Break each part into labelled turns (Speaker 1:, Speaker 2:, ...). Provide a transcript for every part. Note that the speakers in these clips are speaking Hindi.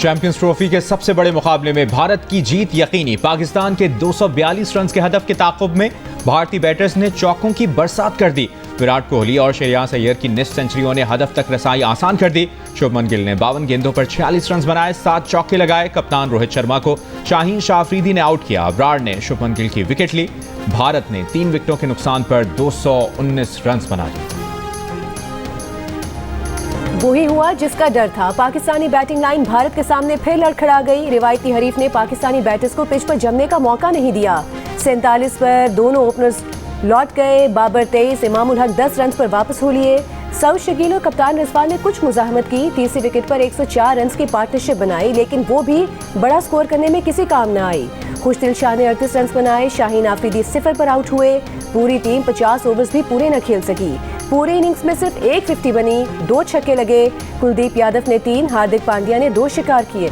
Speaker 1: चैंपियंस ट्रॉफी के सबसे बड़े मुकाबले में भारत की जीत यकीनी। पाकिस्तान के 242 रन के हदफ के ताक़ुब में भारतीय बैटर्स ने चौकों की बरसात कर दी। विराट कोहली और श्रेयस अय्यर की निस्फ सेंचुरियों ने हदफ तक रसाई आसान कर दी। शुभमन गिल ने 52 गेंदों पर 46 रन बनाए, 7 चौके लगाए। कप्तान रोहित शर्मा को शाहीन शाह अफरीदी ने आउट किया। अब्रार ने शुभमन गिल की विकेट ली। भारत ने 3 विकेटों के नुकसान पर 219 रन बना लिए।
Speaker 2: वही हुआ जिसका डर था। पाकिस्तानी बैटिंग लाइन भारत के सामने फिर लड़खड़ा गई। रिवायती हरीफ ने पाकिस्तानी बैटर्स को पिच पर जमने का मौका नहीं दिया। 47 पर दोनों ओपनर्स लौट गए। बाबर 23, इमामुल हक 10 रन पर वापस हो लिए। सऊद शकील और कप्तान रिजवान ने कुछ मुजाहमत की। तीसरी विकेट पर 104 रन की पार्टनरशिप बनाई, लेकिन वो भी बड़ा स्कोर करने में किसी काम न आई। खुशदिल शाह ने 38 रन बनाए। शाहीन आफरीदी 0 पर आउट हुए। पूरी टीम 50 ओवर्स भी पूरे न खेल सकी। पूरे इनिंग्स में सिर्फ 1 50 बनी, 2 छक्के लगे। कुलदीप यादव ने 3, हार्दिक पांड्या ने 2 शिकार किए।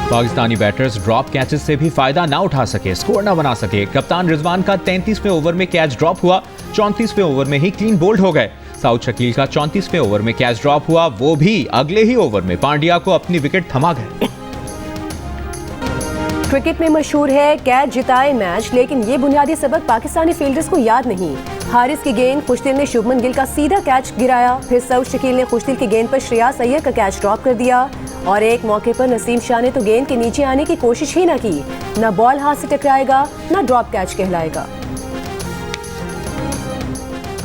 Speaker 1: पाकिस्तानी बैटर्स ड्रॉप कैचेस से भी फायदा ना उठा सके, स्कोर ना बना सके। कप्तान रिजवान का 33वें ओवर में कैच ड्रॉप हुआ, 34वें ओवर में ही क्लीन बोल्ड हो गए। सऊद शकील का 34वें ओवर में कैच ड्रॉप हुआ, वो भी अगले ही ओवर में पांड्या को अपनी विकेट थमा गए।
Speaker 2: क्रिकेट में मशहूर है कैच जिताए मैच, लेकिन ये बुनियादी सबक पाकिस्तानी फील्डर्स को याद नहीं। हारिस की गेंद खुशदिल ने शुभमन गिल का सीधा कैच गिराया। फिर सऊद शकील ने खुशदिल की गेंद पर श्रेयस अय्यर का कैच ड्रॉप कर दिया। और एक मौके पर नसीम शाह ने तो गेंद के नीचे आने की कोशिश ही न की। न बॉल हाथ से टकराएगा, न ड्रॉप कैच कहलाएगा।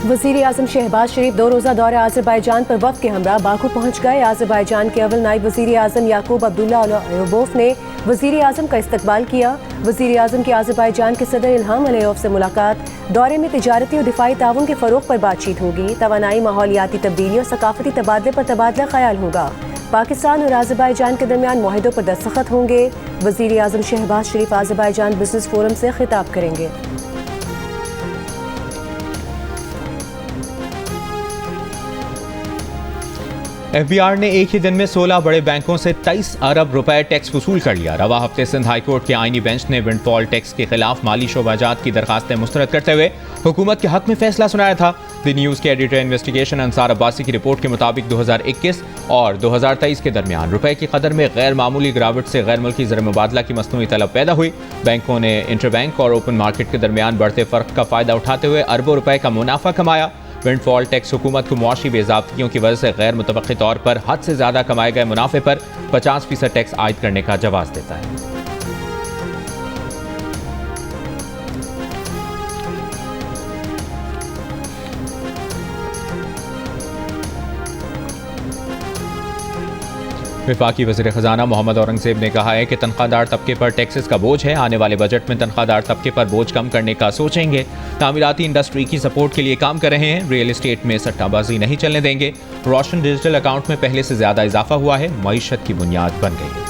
Speaker 2: वज़ीर आज़म शहबाज शरीफ 2 रोज़ा दौरे आज़रबाईजान पर वफ़द के हमरा बाकू पहुँच गए। आज़रबाईजान के अव्वल नायब वज़ीर आज़म याकूब अब्दुल्ला अयोबोफ ने वज़ीर आज़म का इस्तकबाल किया। वज़ीर आज़म की आज़रबाईजान के सदर इल्हाम अलियोव से मुलाकात। दौरे में तिजारती और दिफाई ताउन के फ़रोग़ पर बातचीत होगी। तवानाई, माहौलियाती तब्दीली और सकाफ़ती तबादले पर तबादला ख्याल होगा। पाकिस्तान और आज़रबाईजान के दरमियान मुआहिदों पर दस्तखत होंगे। वज़ीर आज़म शहबाज शरीफ आज़रबाईजान बिजनेस फोरम से खिताब करेंगे।
Speaker 1: एफबीआर ने एक ही दिन में 16 बड़े बैंकों से 23 अरब रुपए टैक्स वसूल कर लिया। रवा हफ्ते सिंध हाईकोर्ट के आईनी बेंच ने विंडफॉल टैक्स के खिलाफ माली शोबाजात की दरखास्तें मुस्तरद करते हुए हुकूमत के हक में फैसला सुनाया था। द न्यूज़ के एडिटर इन्वेस्टिगेशन अंसार अब्बासी की रिपोर्ट के मुताबिक 2021 और 2023 के दरमियान रुपए की कदर में गैर मामूली गिरावट से गैर मुल्की ज़र मुबादला की मसनूई तलब पैदा हुई। बैंकों ने इंटरबैंक और ओपन मार्केट के दरमियान बढ़ते फ़र्क का फ़ायदा उठाते हुए अरबों रुपए का मुनाफा कमाया। विंडफॉल टैक्स हुकूमत को मुआशी बेज़ाब्तियों की वजह से गैर मुतवक्की तौर पर हद से ज़्यादा कमाए गए मुनाफे पर 50% टैक्स आयद करने का जवाब देता है। वफाकी वज़ीर ख़जाना मोहम्मद औरंगज़ेब ने कहा है कि तनख्वाहदार तबके पर टैक्सेस का बोझ है। आने वाले बजट में तनख्वाहदार तबके पर बोझ कम करने का सोचेंगे। तामीराती इंडस्ट्री की सपोर्ट के लिए काम कर रहे हैं। रियल एस्टेट में सट्टाबाजी नहीं चलने देंगे। रोशन डिजिटल अकाउंट में पहले से ज़्यादा इजाफा हुआ है। मईशत की बुनियाद बन गई है।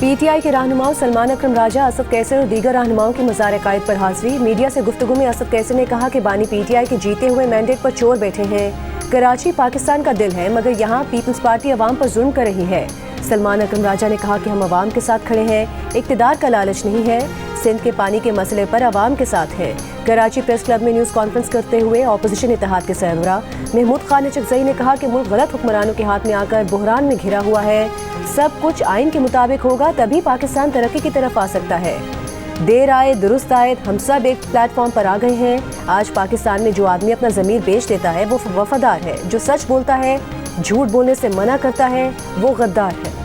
Speaker 2: पीटीआई के रहनुमाओं सलमान अकरम राजा, असद कैसर और दीगर रहनुमाओं की मज़ार कायद पर हाजिरी। मीडिया से गुफ्तगू में असद कैसर ने कहा कि बानी पीटीआई के जीते हुए मैंडेट पर चोर बैठे हैं। कराची पाकिस्तान का दिल है, मगर यहाँ पीपल्स पार्टी अवाम पर जुल्म कर रही है। सलमान अकरम राजा ने कहा कि हम अवाम के साथ खड़े हैं, इक़्तिदार का लालच नहीं है। सिंध के पानी के मसले पर अवाम के साथ है। कराची प्रेस क्लब में न्यूज़ कॉन्फ्रेंस करते हुए अपोजिशन इत्तेहाद के सरबराह महमूद खान चकजई ने कहा कि मुल्क गलत हुक्मरानों के हाथ में आकर बहरान में घिरा हुआ है। सब कुछ आइन के मुताबिक होगा, तभी पाकिस्तान तरक्की की तरफ आ सकता है। देर आए दुरुस्त आए, हम सब एक प्लेटफॉर्म पर आ गए हैं। आज पाकिस्तान में जो आदमी अपना ज़मीर बेच देता है वो वफादार है। जो सच बोलता है, झूठ बोलने से मना करता है, वो गद्दार है।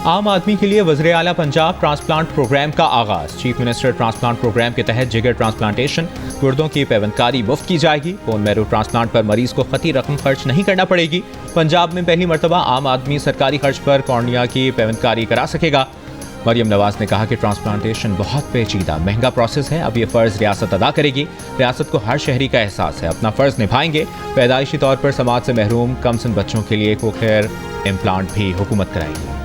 Speaker 1: आम आदमी के लिए वज़ीर आला पंजाब ट्रांसप्लांट प्रोग्राम का आगाज। चीफ मिनिस्टर ट्रांसप्लांट प्रोग्राम के तहत जिगर ट्रांसप्लांटेशन, गुर्दों की पेवंदकारी मुफ्त की जाएगी। बोन मैरो ट्रांसप्लांट पर मरीज को खती रकम खर्च नहीं करना पड़ेगी। पंजाब में पहली मरतबा आम आदमी सरकारी खर्च पर कॉर्निया की पेवंदकारी करा सकेगा। मरियम नवाज ने कहा कि ट्रांसप्लांटेशन बहुत पेचीदा महंगा प्रोसेस है। अब ये फ़र्ज़ रियासत अदा करेगी। रियासत को हर शहरी का एहसास है, अपना फ़र्ज़ निभाएंगे। पैदाइशी तौर पर समाज से महरूम कमसिन बच्चों के लिए कोक्लियर इम्प्लांट भी हुकूमत कराएगी।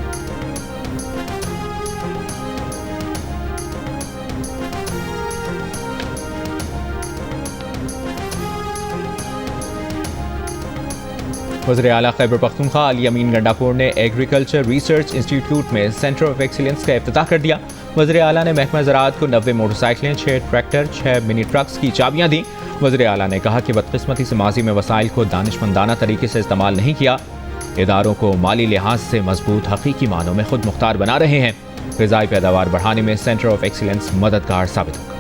Speaker 1: वज़ीर आला खैबर पख्तूनख्वा अली अमीन गंडापुर ने एग्रीकल्चर रिसर्च इंस्टीट्यूट में सेंटर ऑफ एक्सीलेंस का इफ्तिताह कर दिया। वज़ीर आला ने महकमा ज़राअत को 90 मोटरसाइकिलें, 6 ट्रैक्टर, 6 मिनी ट्रक्स की चाबियाँ दी। वज़ीर आला ने कहा कि बदकिस्मती से माजी में वसाइल को दानिशमंदाना तरीके से इस्तेमाल नहीं किया। इदारों को माली लिहाज से मजबूत हकीकी मानों में खुद मुख्तार बना रहे हैं। ग़िज़ाई पैदावार बढ़ाने में सेंटर ऑफ एक्सीलेंस मददगार साबित होगा।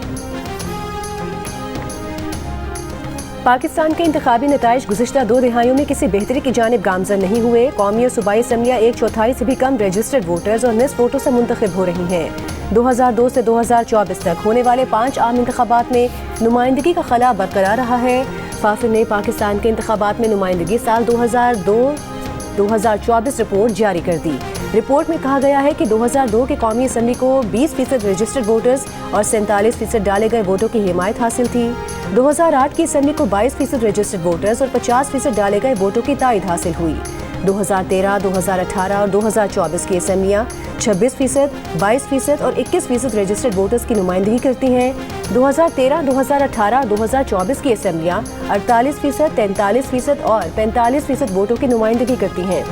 Speaker 2: पाकिस्तान के इंतखाबी नताइज गुज़िश्ता 2 दिहाइयों में किसी बेहतरी की जानिब गामजन नहीं हुए। कौमी और सूबाई असम्बलियाँ 1/4 से भी कम रजिस्टर्ड वोटर्स और निस्फ वोटों से मुंतखब हो रही हैं। 2002 से 2024 तक होने वाले 5 आम इंतखाबात में नुमाइंदगी का खला बरकरार रहा है। फाफिर ने पाकिस्तान के इंतखाबात में नुमाइंदगी साल 2002-2024 रिपोर्ट जारी कर दी। रिपोर्ट में कहा गया है कि 2002 के कौमी असम्बली को 20% रजिस्टर्ड वोटर्स और 47% डाले गए वोटों की हिमायत हासिल थी। 2008 की असम्बली को 22% रजिस्टर्ड वोटर्स और 50% डाले गए वोटों की तायद हासिल हुई। 2013, 2018 और 2024 की असम्बलियाँ 26%, 22% और 21% रजिस्टर्ड वोटर्स की नुमाइंदगी करती हैं। 2013, 2018, 2024 की असम्बलियाँ 48%, 43% और 45% वोटों की नुमाइंदगी करती हैं।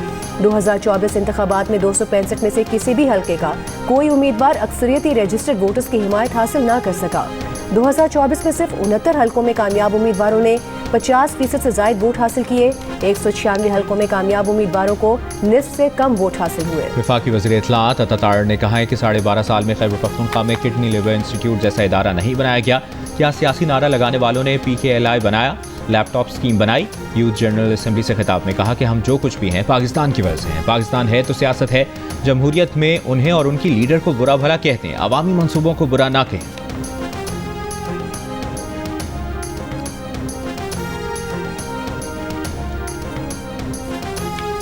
Speaker 2: 2024 इंतखाबात में 265 में से किसी भी हल्के का कोई उम्मीदवार अक्सरियती रजिस्टर्ड वोटर्स की हिमायत हासिल ना कर सका। 2024 में सिर्फ 69 हल्कों में कामयाब उम्मीदवारों ने 50% से ज़ायद वोट हासिल किए। 196 हल्कों में कामयाब उम्मीदवारों को निस्फ से कम वोट हासिल हुए।
Speaker 1: वफाकी वज़ीर इत्तलाआत अता ने कहा है कि 12.5 साल में खैबर पख्तूनख्वा में किडनी लिवर इंस्टीट्यूट जैसा इदारा नहीं बनाया गया। क्या सियासी नारा लगाने वालों ने PKLI बनाया, लैपटॉप स्कीम बनाई? यूथ जनरल असम्बली से खिताब में कहा कि हम जो कुछ भी हैं पाकिस्तान की वजह से हैं। पाकिस्तान है तो सियासत है। जमहूरियत में उन्हें और उनकी लीडर को बुरा भला कहते हैं, अवामी मनसूबों को बुरा ना कहें।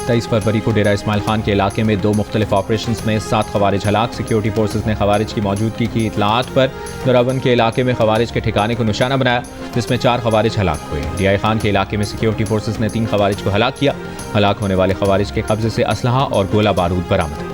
Speaker 1: 23 फरवरी को डेरा इस्माइल खान के इलाके में 2 मुख्तलिफ ऑपरेशन में 7 खवारिज हलाक। सिक्योरिटी फोर्सेज ने खवारिज की मौजूदगी की इतलात पर दरावन के इलाके में खवारिज के ठिकाने को निशाना बनाया, जिसमें 4 खवारिज हलाक हुए। DI खान के इलाके में सिक्योरिटी फोर्सेज ने 3 खवारिज को हलाक किया। हलाक होने वाले खवारिज के कब्जे से असलहा और गोला बारूद बरामद हुआ।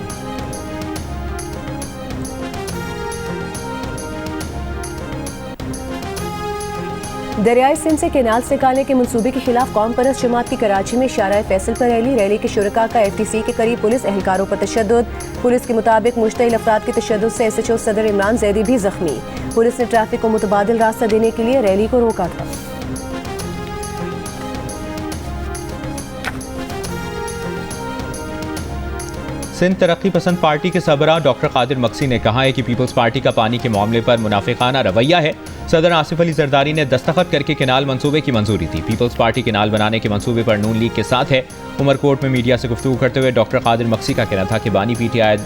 Speaker 2: दरियाई सिंध से केनाल्स निकालने के मंसूबे के खिलाफ कौम परस्त जमात की कराची में शारा फैसल पर रैली के शुरका का FTC के करीब पुलिस एहलकारों पर तशद्दुद। पुलिस के मुताबिक मुश्तइल अफराद के तशद्दुद से SHO सदर इमरान जैदी भी जख्मी। पुलिस ने ट्रैफिक को मुतबादिल रास्ता देने के लिए रैली को रोका था।
Speaker 1: सिंध तरक्की पसंद पार्टी के सरबराह डॉक्टर कादिर मक्सी ने कहा है कि पीपल्स पार्टी का पानी के मामले पर मुनाफिकाना रवैया है। सदर आसिफ अली जरदारी ने दस्तखत करके केनाल मंसूबे की मंजूरी दी। पीपल्स पार्टी केनाल बनाने के मंसूबे पर नून लीग के साथ है। उमरकोट में मीडिया से गुफ्तगू करते हुए डॉक्टर कादिर मक्सी का कहना था कि बानी PTI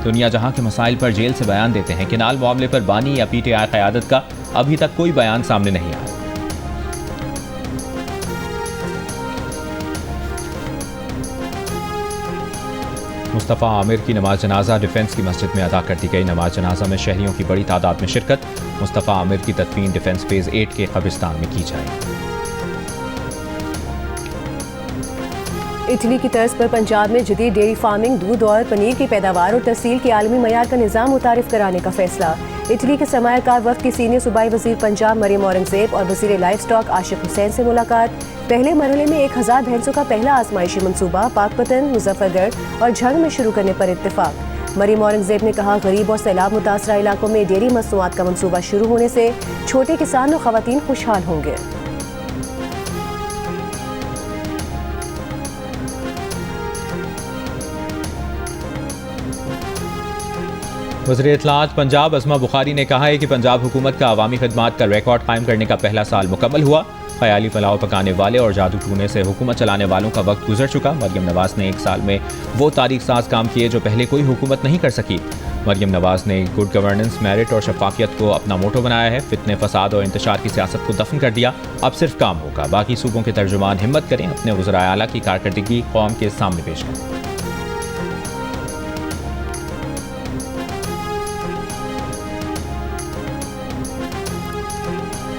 Speaker 1: दुनिया जहां के मसाइल पर जेल से बयान देते हैं, केनाल मामले पर बानी या PTI क़यादत का अभी तक कोई बयान सामने नहीं आया। मुस्तफ़ा आमिर की नमाज जनाजा डिफेंस की मस्जिद में अदा कर दी गई। नमाज जनाजा में शहरियों की बड़ी तादाद में शिरकत। मुस्तफ़ा आमिर की तदफीन डिफेंस फेज़ 8 के कब्रिस्तान में की जाएगी।
Speaker 2: इटली की तर्ज पर पंजाब में जदीद डेयरी फार्मिंग, दूध और पनीर की पैदावार और तहसील के आलमी मयार का निज़ाम मुतारिफ कराने का फैसला। इटली के सरमायाकार वफ़द की सीनियर सूबाई वज़ीर पंजाब मरियम औरंगज़ेब और वज़ीर लाइफ स्टॉक आशिक हुसैन से मुलाकात। पहले मरहले में 1000 भैंसों का पहला आजमाइशी मनसूबा पाकपतन, मुजफ्फरगढ़ और झंग में शुरू करने पर इत्तेफाक। मरियम औरंगज़ेब ने कहा, गरीब और सैलाब मुतासरा इलाकों में डेयरी मसनूआत का मनसूबा शुरू होने से छोटे किसान और ख़वातीन खुशहाल होंगे।
Speaker 1: वज़ीर इत्तलाआत पंजाब अज़मा बुखारी ने कहा है कि पंजाब हुकूमत का अवामी खदमात का रिकॉर्ड कायम करने का पहला साल मुकम्मल हुआ। ख़याली पुलाव पकाने वाले और जादू टूने से हुकूमत चलाने वालों का वक्त गुजर चुका। मरियम नवाज़ ने 1 साल में वो तारीख साज काम किए जो पहले कोई हुकूमत नहीं कर सकी। मरियम नवाज़ ने गुड गवर्नेंस, मेरिट और शफाफियत को अपना मोटो बनाया है। फितने, फसाद और इंतशार की सियासत को दफन कर दिया। अब सिर्फ काम होगा। बाकी सूबों के तर्जुमान हिम्मत करें, अपने वज़राए आला की कारकर्दगी कौम के सामने पेश करें।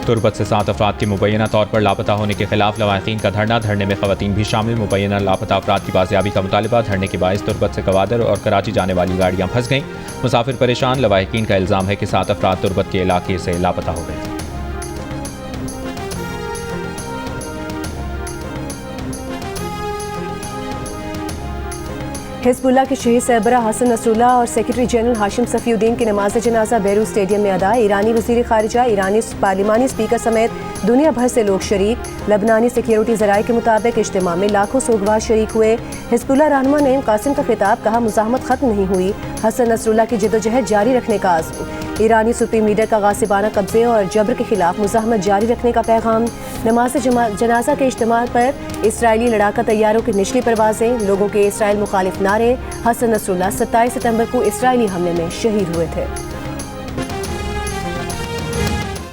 Speaker 1: तुर्बत से 7 अफराद के मुबैना तौर पर लापता होने के खिलाफ लवाहिकीन का धरना। धरने में खवातीन भी शामिल। मुबैना लापता अफराद की बाजियाबी का मुतालबा। धरने के बायस तुर्बत से गवादर और कराची जाने वाली गाड़ियां फंस गईं। मुसाफिर परेशान। लवाहिकीन का इल्ज़ाम है कि 7 अफराद तुर्बत के इलाके से लापता हो गए।
Speaker 2: हिजबुल्लाह के शहीद सरबराह हसन नसरुल्लाह और सेक्रेटरी जनरल हाशिम सफीउद्दीन की नमाज जनाजा बेरूत स्टेडियम में अदा। ईरानी वज़ीर ख़ारिजा, ईरानी पार्लिमानी स्पीकर समेत दुनिया भर से लोग शरीक। लबनानी सिक्योरिटी ज़राए के मुताबिक इज्तिमा में लाखों सोगवार शरीक हुए। हिजबुल्लाह रहनुमा नईम कासिम का खिताब, कहा मुज़ाहमत ख़त्म नहीं हुई, हसन नसरुल्लाह की जद्दोजहद जारी रखने का आज़म। ईरानी सुप्रीम लीडर का गासिबाना कब्जे और जबर के खिलाफ मुज़ाहमत जारी रखने का पैगाम। नमाज जनाजा के इज्तिमा पर इसराइली लड़ाका तैयारों की निचली परवाजें, लोगों के इसराइल मुखालिफ नारे। हसन नसरुल्लाह 27 सितंबर को इसराइली हमले में शहीद हुए थे।